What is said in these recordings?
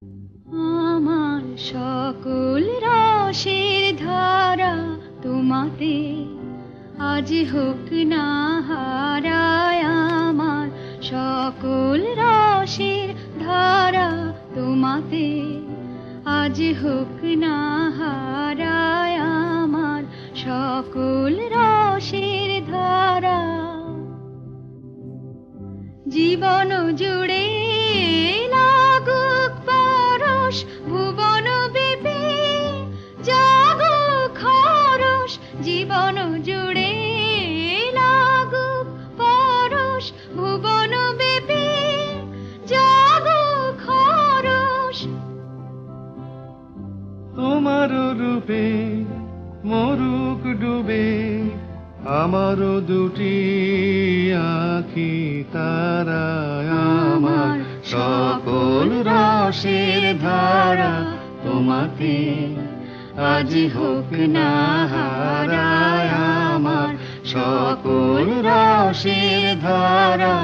আমার সকল রসের ধারা তোমাতে আজ হোক না হারায়, আমার সকল রসের ধারা তোমাতে আজ হোক না হারায়, আমার সকল রসের ধারা। জীবন জুড়ে লাগুক পরশ, ভুবন বিপি জাগুক হরষ। জীবন জুড়ে লাগুক পরশ, ভুবন বিপি জাগুক হরষ। তোমার রূপে মরুক ডুবে আমার দুটি আঁখি তারা, আমার সকল রসের ধারা তোমাতে আজ হোক না হারায়, আমার সকল রসের ধারা।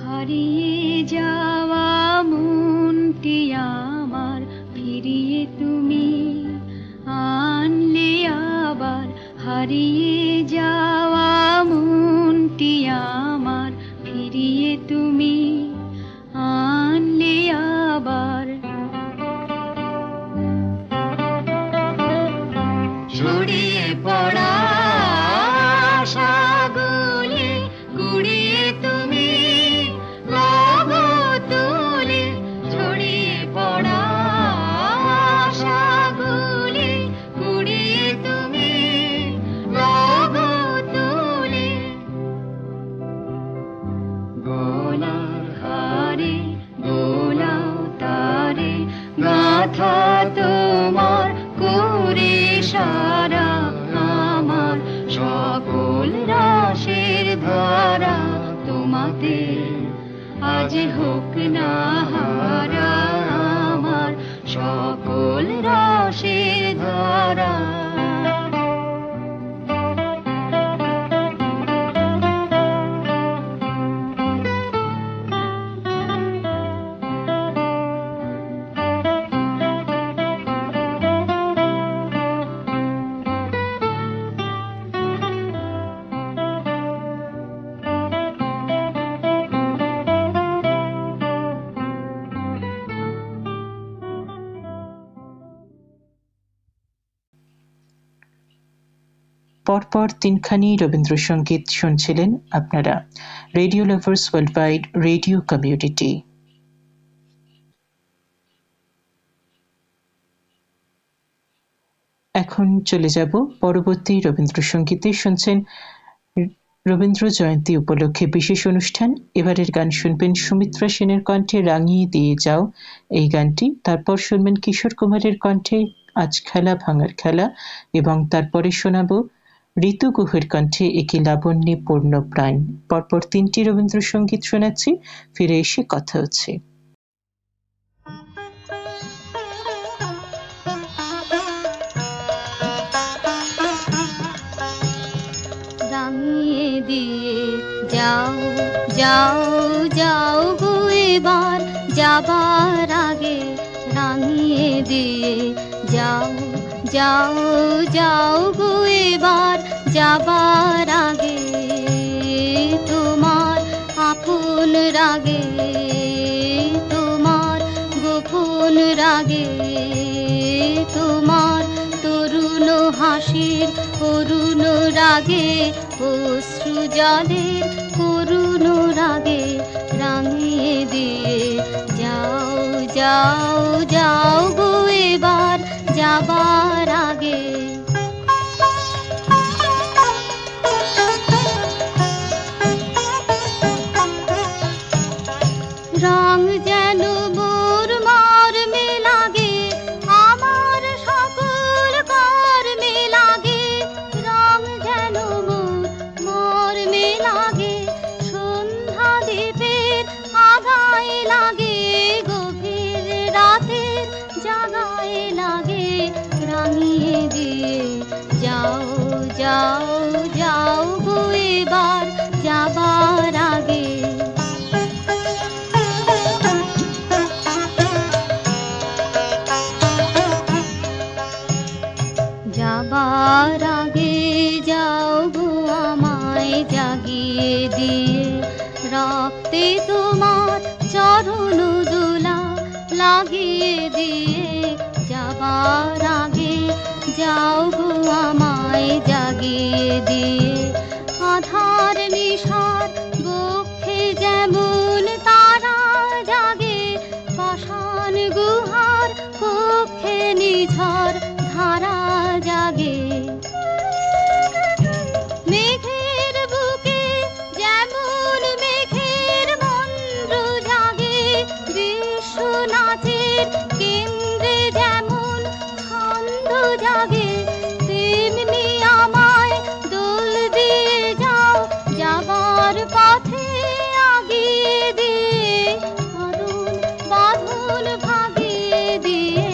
হারিয়ে যাওয়া মনটি আমার ফিরিয়ে তুমি আনলে আবার। হারিয়ে যাওয়া মনটি আমার ফিরিয়ে তুমি আনলে আবার। ছড়িয়ে পড়া আশাগুলি কুড়িয়ে তুমি লাগো তুলে। ছড়িয়ে পড়া আশাগুলি কুড়িয়ে তুমি লাগো তুলে। গলার হারে দোলাও তারে গাথা তোমার করে সারা, আমার সকল রসের ধারা তোমাতে আজ হোক না হারা, আমার সকল রসের ধারা। পরপর তিনখানি রবীন্দ্রসঙ্গীত শুনছিলেন আপনারা radio lovers world wide radio community. এখন চলে যাব পরবর্তী রবীন্দ্রসঙ্গীতে। শুনছেন রবীন্দ্র জয়ন্তী উপলক্ষে বিশেষ অনুষ্ঠান। এবারের গান শুনবেন সুমিত্রা সেনের কণ্ঠে রাঙিয়ে দিয়ে যাও এই গানটি। তারপর শুনবেন কিশোর কুমারের কণ্ঠে আজ খেলা ভাঙার খেলা, এবং তারপরে শোনাবো ঋতু গুহের কণ্ঠে একে লাবণ্যে পূর্ণ প্রাণ। পরপর তিনটি রবীন্দ্রসঙ্গীত শোনাচ্ছি, ফিরে এসে কথা হচ্ছে। রাঙিয়ে দিয়ে যাও যাও যাও গো এবার, যাবার আগে রাঙিয়ে দিয়ে যাও যাও যাও গো এবার, যাবার আগে তোমার আপন রাগে, তোমার গোপন রাগে, তোমার তরুণ হাসির করুণ রাগে, অশ্রু জলের করুণ রাগে রাঙিয়ে দিয়ে যাও যাও যাও গো এবার, যাবার আগে। রং যেন মোর মর্মে লাগে, আমার সকল কর্মে লাগে। রং যেন মোর মর্মে লাগে, সন্ধ্যা দ্বীপের আধায় লাগে, গভীর রাতের জাগায় লাগে। রাঙিয়ে দিয়ে যাও যাও যাও গো এবার, লাগিয়ে দিয়ে রক্তে তোমার চরণ দোলা লাগিয়ে দিয়ে যাবার আগে যাও গো আমায় জাগিয়ে দিয়ে আধার নিশার বক্ষে যেমন তারা জাগে পাষাণ গুহার কক্ষে নিঝড় ধারা জাগে মেঘের বুকে যেমন মেঘের মন্দ্র জাগে বিশ্ব নাচের কেন্দ্রে যেমন ছন্দ জাগে তেমনি আমায় দোল দিয়ে যাও যাবার পথে আগিয়ে দিয়ে বাঁধন বাঁধন ভাগিয়ে দিয়ে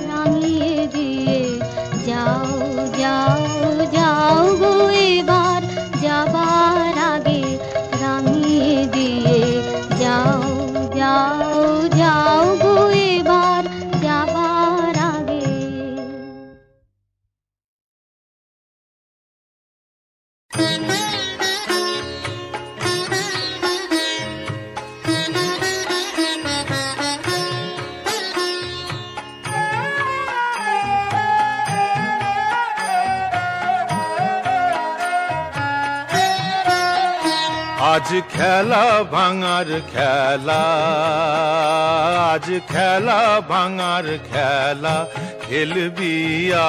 রাঙিয়ে দিয়ে যাও যাও যাও গো এবার যাবার আগে রাঙিয়ে দিয়ে যাও যাও যাও গো এবার যাবার আগে। আজ খেলা ভাঙার খেলা, আজ খেলা ভাঙার খেলা, খেলবি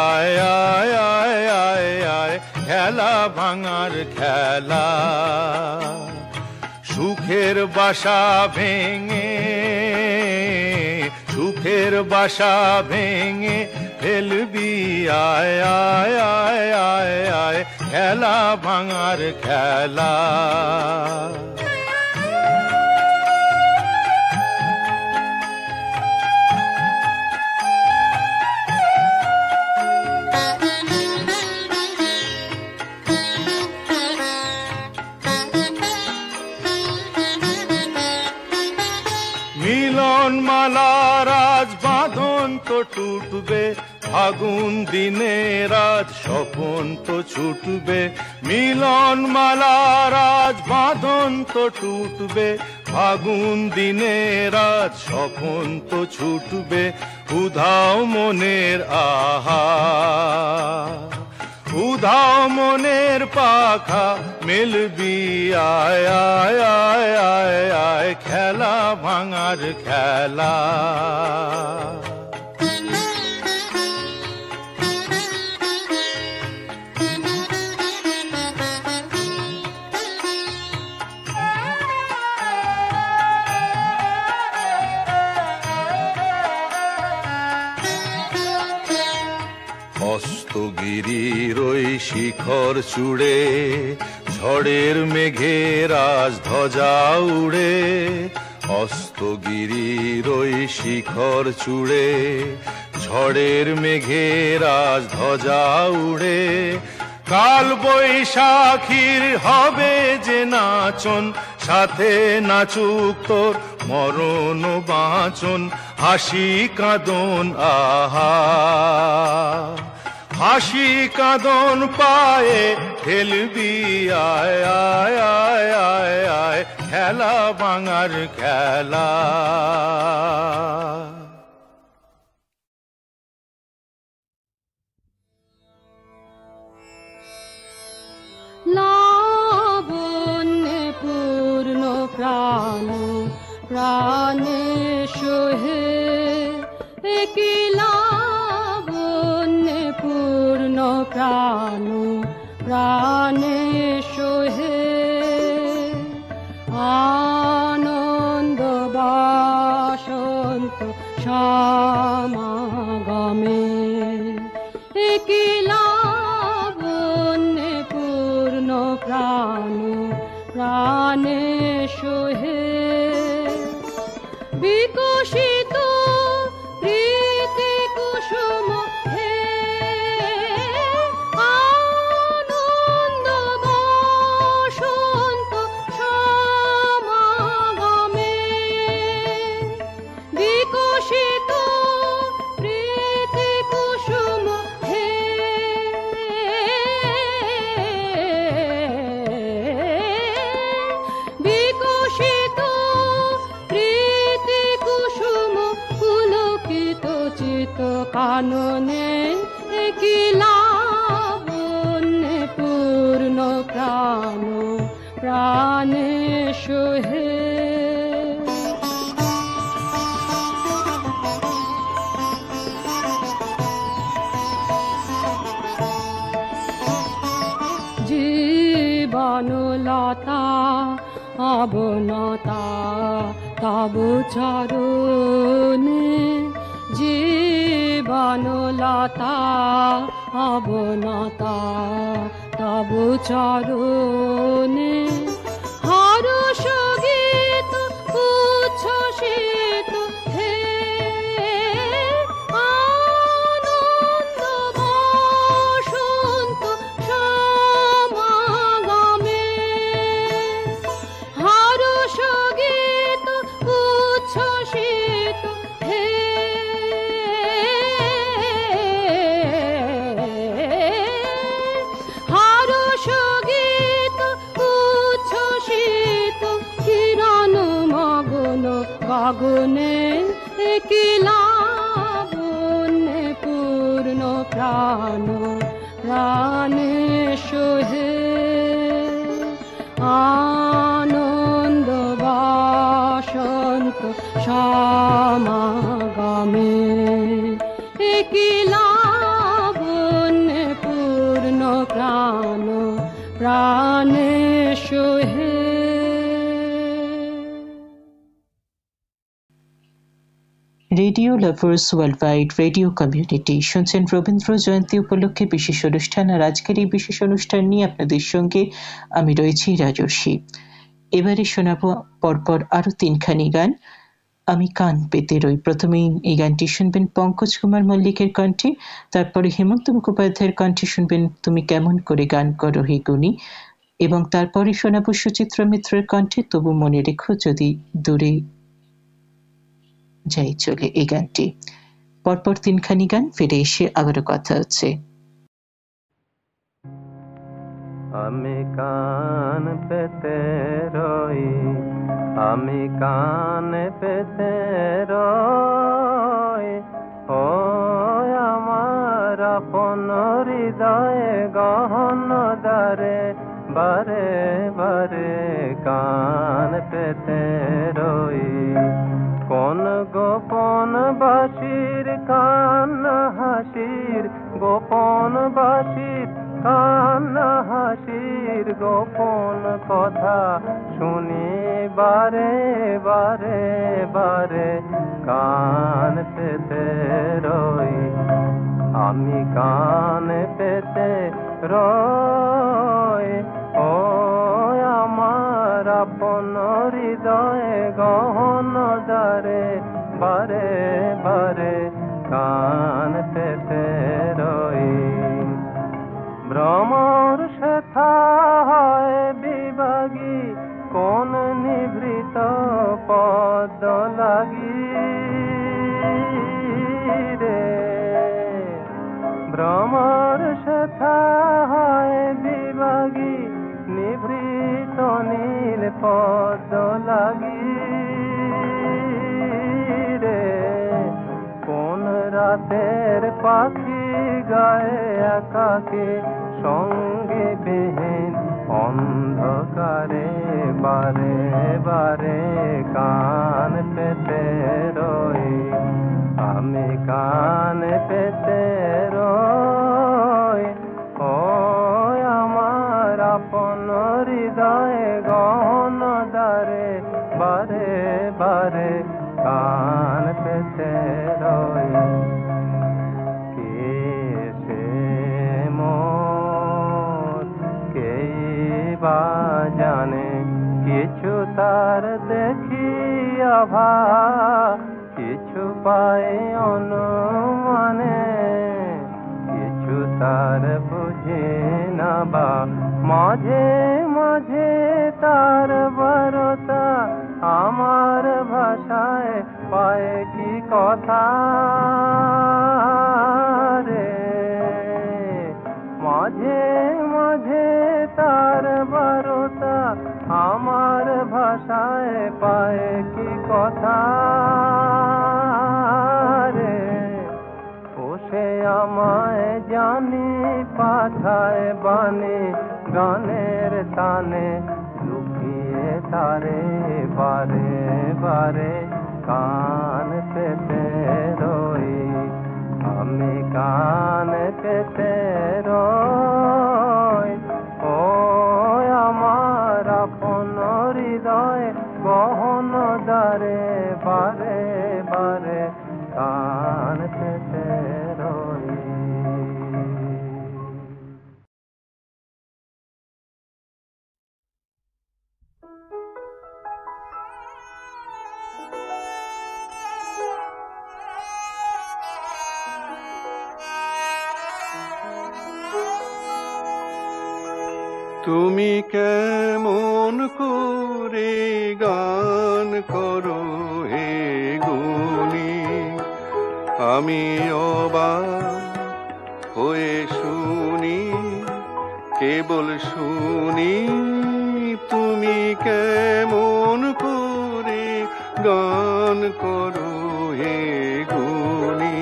আয় আয় আয় আয় আয়, খেলা ভাঙার খেলা। সুখের বাসা ভেঙে, সুখের বাসা ভেঙে ফেলবি আয় আয় আয় আয় আয়, খেলা ভাঙার খেলা। মিলন মালার আজ বাঁধন তো টুটবে, ফাগুন দিনে রাত স্বপন তো ছুটবে। মিলন মালার আজ বাঁধন তো টুটবে, ফাগুন দিনে রাত স্বপন তো ছুটবে। উধাও মনের আহা, উধাও মনের পাখা মেলবি আয় আয় আয় আয় আয়, খেলা ভাঙার খেলা। হস্তগিরির ওই শিখর চূড়ে ঝড়ের মেঘে রাজ ধ্বজা উড়ে। হস্তগিরির ওই শিখর চূড়ে ঝড়ের মেঘে রাজ ধ্বজা উড়ে। কাল বৈশাখীর হবে যে নাচন, সাথে নাচুক তোর মরণ বাঁচন। হাসি কাঁদন আহা, হাসি কাঁদন পায়ে খেলবি আয় আয় আয় আয় আয়, খেলা ভাঙার খেলা। লাবণ্য পূর্ণ প্রাণ প্রাণে সোহে, একই লাবণ্য পূর্ণ প্রাণ প্রাণে সোহে। আনন্দ বাসন্ত সমাগমে, একই লাবণ্য পূর্ণ প্রাণ প্রাণে সোহে। বিকশিত প্রীতি কুসুম হে, আনন্দ বসন্ত সমাগমে। বিকশিত প্রীতি কুসুম হে, কাননে কি লাবণ্যে পূর্ণ প্রাণ প্রাণে সোহে। জীবনলতা অবনতা তব চরণে, জীবনলতা অবনতা তব চরণে। হর্ষ গীত উচ্ছ্বসিত হে আনন্দ বসন্ত সমাগমে। হর্ষ গীত উচ্ছ্বসিত হে হর্ষ গীত উচ্ছ্বসিত কিরণ মগ্ন গগনে কি লাবণ্যে পূর্ণ প্রাণ প্রাণে সোহে। আনন্দ বসন্ত সমাগমে কি লাবণ্যে পূর্ণ প্রাণ প্রাণে সোহে। Radio lovers worldwide radio community শুনছেন রবীন্দ্র জয়ন্তী উপলক্ষে বিশেষ অনুষ্ঠান। আর আজকের এই বিশেষ অনুষ্ঠান নিয়ে আপনাদের সঙ্গে আমি রয়েছি রাজর্ষি। এবারে শোনাবো পরপর আরো তিনখানি গান। আমি কান পেতে রই। প্রথমেই এই গানটি শুনবেন পঙ্কজ কুমার মল্লিকের কণ্ঠে, তারপরে হেমন্ত মুখোপাধ্যায়ের কণ্ঠে শুনবেন তুমি কেমন করে গান করো হে গুণী, এবং তারপরে শোনাবো সুচিত্রা মিত্রের কণ্ঠে তবু মনে রেখো যদি দূরে যাই চলে। এই গানটি পরপর তিনখানি গান, ফিরে এসে আবারও কথা হচ্ছে। আমি কান পেতে রই, আমি কান পেতে রই, ও আমার আপন হৃদয়ে গহন দ্বারে বারে বারে কান পেতে রই। কোন গোপন বাসির কান্না হাসির, গোপন বাসির কান্না হাসির গোপন কথা শুনি বারে বারে বারে কান পেতে রই। আমি কান পেতে রই, ও আমার আপন হৃদয়ে গহন দ্বারে বারে বারে কান পেতে রই। ভ্রমর সেথা হয় বিভাগী কোন নিভৃত পদ লাগি রে। ভ্রমর সেথা হয় বিভাগী নিভৃত নীল পদ লাগি রে। কোন রাতের পাখি গায়ে একাকে সঙ্গে বিহীন অন্ধকারে বারে বারে কান পেতে রই। আমি কান পেতে রই, ও আমার আপন হৃদয়ে গহন দ্বারে বারে বারে কান পেতে রই। জানে কিছু তার দেখিয়া ভা, কিছু পাই অনুমানে, কিছু তার বুঝি না বা মাঝে মাঝে তার বারতা আমার ভাষায় পায় কি কথা রে। মাঝে মাঝে তার বারতা আমার ভাষায় পায় কি কথা রে। ও আমায় জানি পাঠায় বানে গানের তানে লুকিয়ে তারে বারে বারে কান পেতে রই আমি কান পেতে রই ও আমার আপন হৃদয় গহন দ্বারে বারে বারে কান পেতে রই। তুমি কেমন করে গান করো হে গুণী, আমি অবাক হয়ে শুনি, কেবল শুনি তুমি কেমন করে গান করো হে গুণী।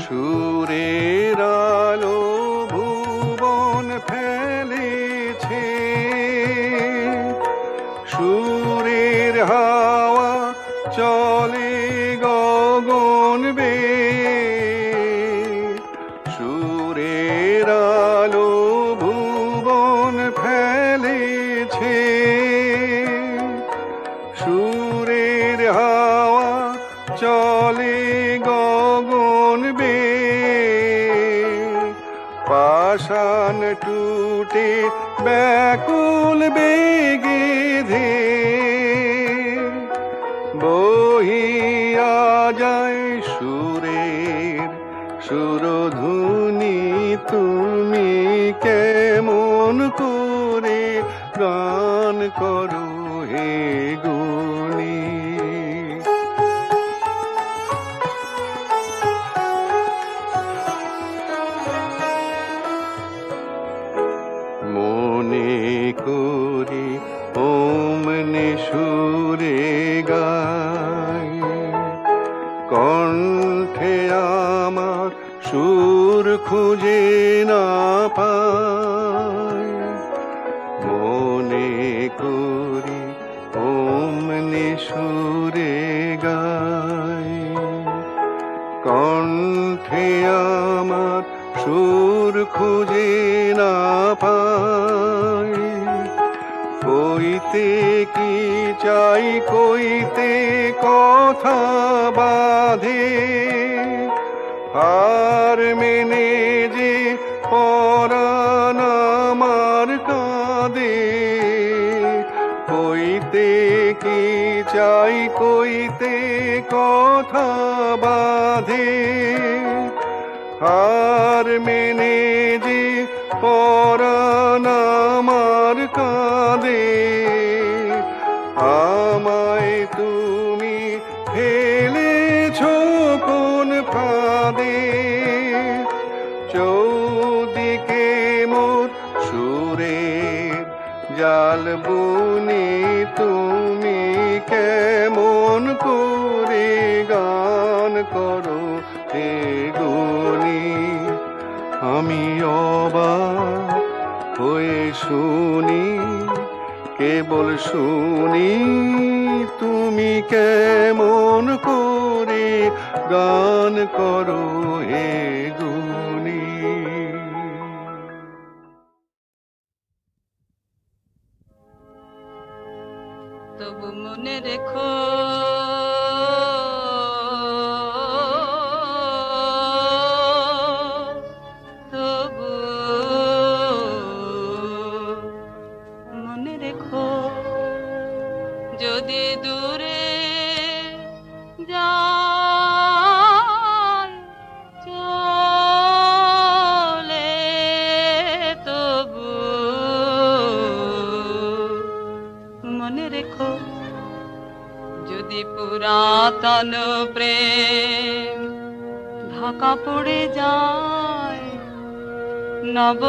সুরের আলো ভুবন ফেলেছে, সুরের হাওয়া চলে গগন বেয়ে, সুরের আলো ভুবন ফেলেছে, সুরের হাওয়া চলে গগন বেয়ে, পাষাণ টুটে ব্যাকুল বেগে ধে বহিয়া যায় সুরের সুরধুনি, তুমি কেমন করে গান করো হে গুণী। মনে করি ওমনে সুরে গায়, কণ্ঠে আমার সুর খুঁজে না পায়, মনে করি ওমনে সুরে গায়, কণ্ঠে আমার সুর খুঁজে না পায়, কইতে কি চাই কইতে কথা বাঁধে, আর মেনে যে পরাণ আমার কাঁদে, কইতে কি চাই কইতে কথা বাঁধে, আর মেনে যে পরাণ আমার কাঁদে, আমায় তুমি ফেলেছ কোন ফাঁদে, চৌদিকে মোর সুরের জাল বুনি, তুমি কেমন করে গান করো হে গুণী। আমি অবাক হয়ে শুনি, কেবল শুনি তুমি কেমন করে গান করো হে গুণী। তবু মনে রেখো তবু মনে রেখো, যদি দূরে যায় চলে তবু মনে রেখো, যদি পুরাতন প্রেম ঢাকা পড়ে যায়, নব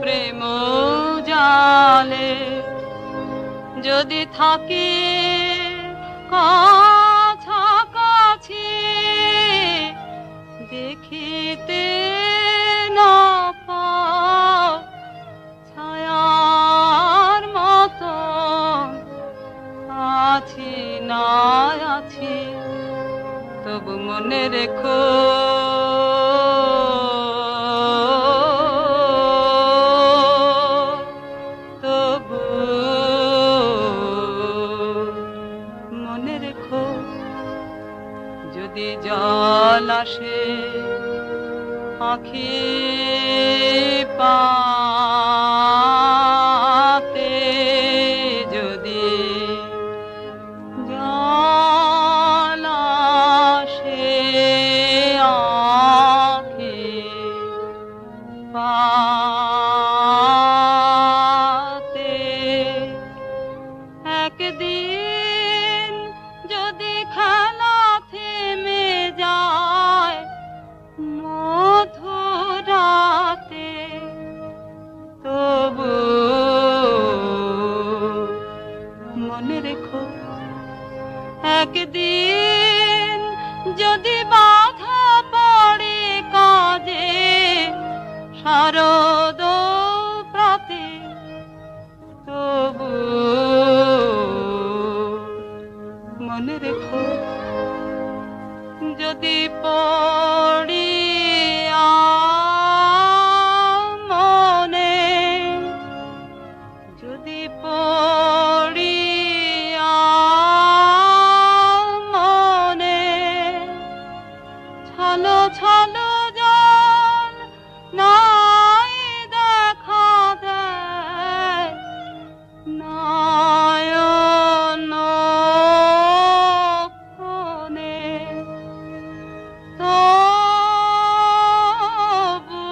প্রেম আলে যদি থাকি কাছাকাছি দেখিতে না পাও ছায়ার মতন আছি না আছি তবু মনে রেখো তবু মনে রেখো যদি জল আসে আঁখি পাতে যদি জল আসে আঁখি পাতে একদিন যদি খেলা থেমে যায় মধুরাতে তবু মনে রেখো একদিন যদি বাধা পড়ে কাজে শারদ প্রাতে তবু মনে রেখো যদি পড়ি মনে যদি পড়ি মনে ছলো ছলো জল নাই দেখা দেয় নয়ন কোণে তবু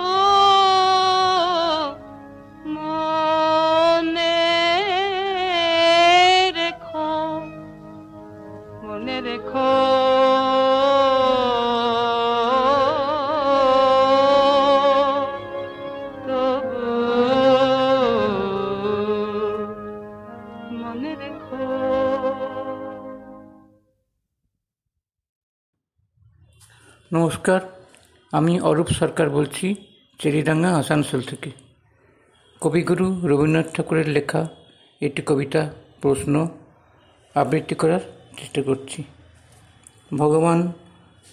মনে রেখো মনে রেখো তবু মনে রেখো। নমস্কার, আমি অরূপ সরকার বলছি চেরিডাঙ্গা আসানসোল থেকে। কবিগুরু রবীন্দ্রনাথ ঠাকুরের লেখা একটি কবিতা প্রশ্ন আবৃত্তি করার চেষ্টা করছি। ভগবান,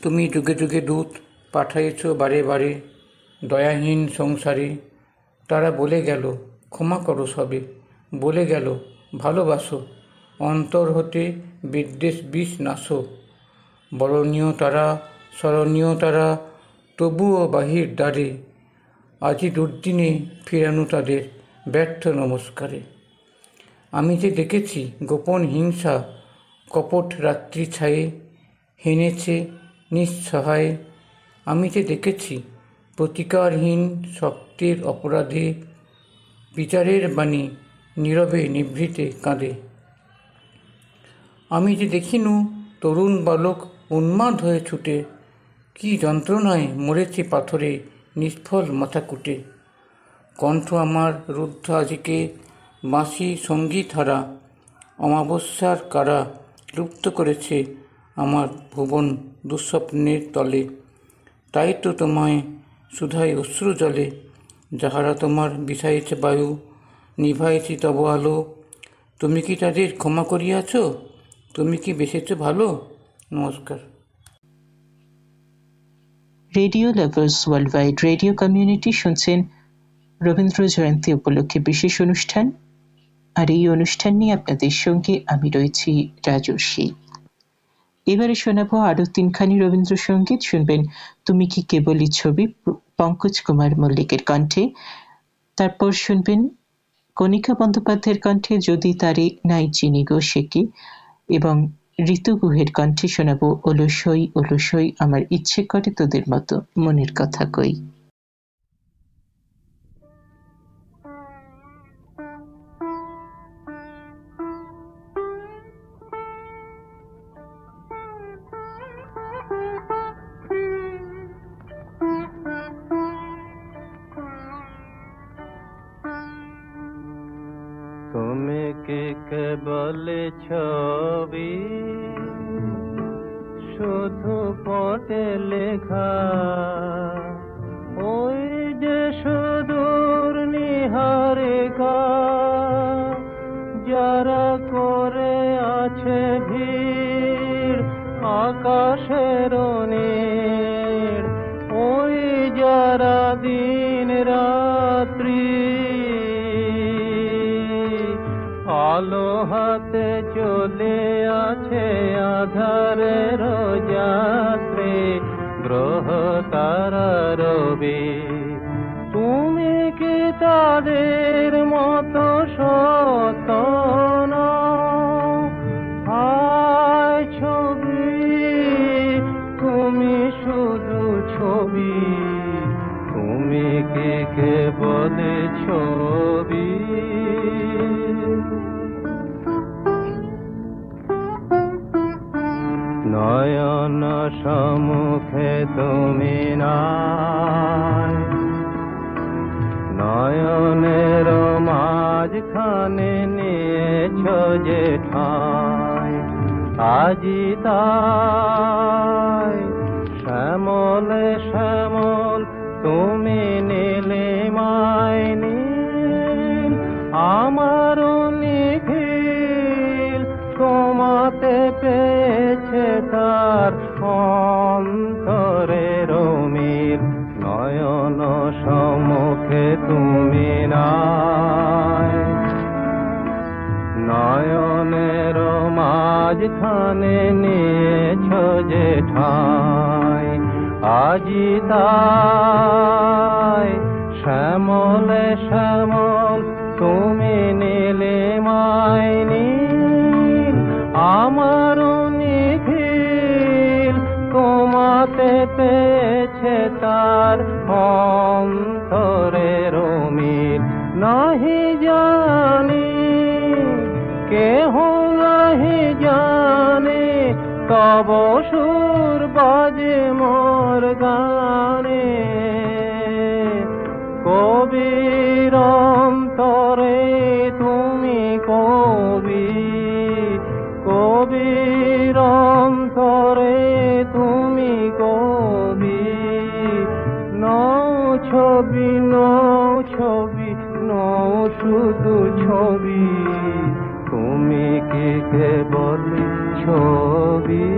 তুমি যুগে যুগে দূত পাঠাইছ বারে বারে দয়াহীন সংসারে। তারা বলে গেল ক্ষমা করো সবে, বলে গেল ভালোবাসো, অন্তর হতে বিদ্বেষ বিষ নাশো। বরণীয় তারা স্মরণীয় তারা তবুও বাহির দ্বারে, আজি দুর্দিনে ফিরানো তাদের ব্যর্থ নমস্কারে। আমি যে দেখেছি গোপন হিংসা কপট রাত্রি ছায়ে হেনেছে নিঃসহায়। আমি যে দেখেছি প্রতিকারহীন শক্তির অপরাধে বিচারের বাণী নীরবে নিভৃতে কাঁদে। আমি যে দেখিনু তরুণ বালক উন্মাদ হয়ে ছুটে, কি যন্ত্রণায় মরেছে পাথরে নিষ্ফল মাথা কুটে। কণ্ঠ আমার রুদ্ধ আজিকে বাঁশি সঙ্গীত হারা, অমাবস্যার কারা লুপ্ত করেছে আমার ভুবন দুঃস্বপ্নের তলে। তাই তো তোমায় সুধাই অশ্রু জলে, যাহারা তোমার বিষাইছে বায়ু নিভাইছি তব আলো। তুমি কি তাদের ক্ষমা করিয়াছ? তুমি কি বেসেছ ভালো? নমস্কার। Radio lovers worldwide radio community শুনছেন রবীন্দ্র জয়ন্তী উপলক্ষে বিশেষ অনুষ্ঠান। আর এই অনুষ্ঠান নিয়ে আপনাদের সঙ্গে আমি রয়েছি রাজর্ষি। এবারে শোনাবো আরো তিনখানি রবীন্দ্রসঙ্গীত। শুনবেন তুমি কি কেবলই ছবি, পঙ্কজ কুমার মল্লিকের কণ্ঠে। তারপর শুনবেন কণিকা বন্দ্যোপাধ্যায়ের কণ্ঠে যদি তারে নাই চিনি গো সে কি, এবং ঋতু গুহের কণ্ঠে শোনাবো অলসই অলসই আমার ইচ্ছে করে তোদের মতো মনের কথা কই। পটে লেখা, ওই যে সুদূর নিহারিকা, যারা করে আছে ভিড় আকাশের নীড়, ওই যারা দিন রাত্রি আলো হাতে চলে আছে আধারের যাত্রী, গ্রহ তারা রবি। তুমি কি তাদের মতো সত নও? হায় ছবি, তুমি শুধু ছবি, তুমি কি কেবল ছবি? নয়ন সম্মুখে তুমি নাই, নয়নের মাঝখানে নিয়েছ যে ঠাই, আজি তাই শ্যামলে শ্যামল তুমি নীলিমায় নীল, আমারও নিখিল তোমাতে পেয়েছে তার অন্তরের মিল। নয়ন সম্মুখে তুমি নাই, নয়নের মাঝখানে নিয়েছ যে ঠাই, আজি তাই শ্যামলে শ্যামল তুমি নীলিমায় নীল, আমারও নিখিল তোমাতে পেয়েছে তার অন্তরের মিল। নাহি জানি কেহ নাহি জানে, তব সুর বাজে মোর গানে, কবির অন্তরে তুমি কবি, কবির অন্তরে তুমি কবি। নও ছবি, নও ছবি, নও শুধু ছবি, তুমি কি কেবল ছবি?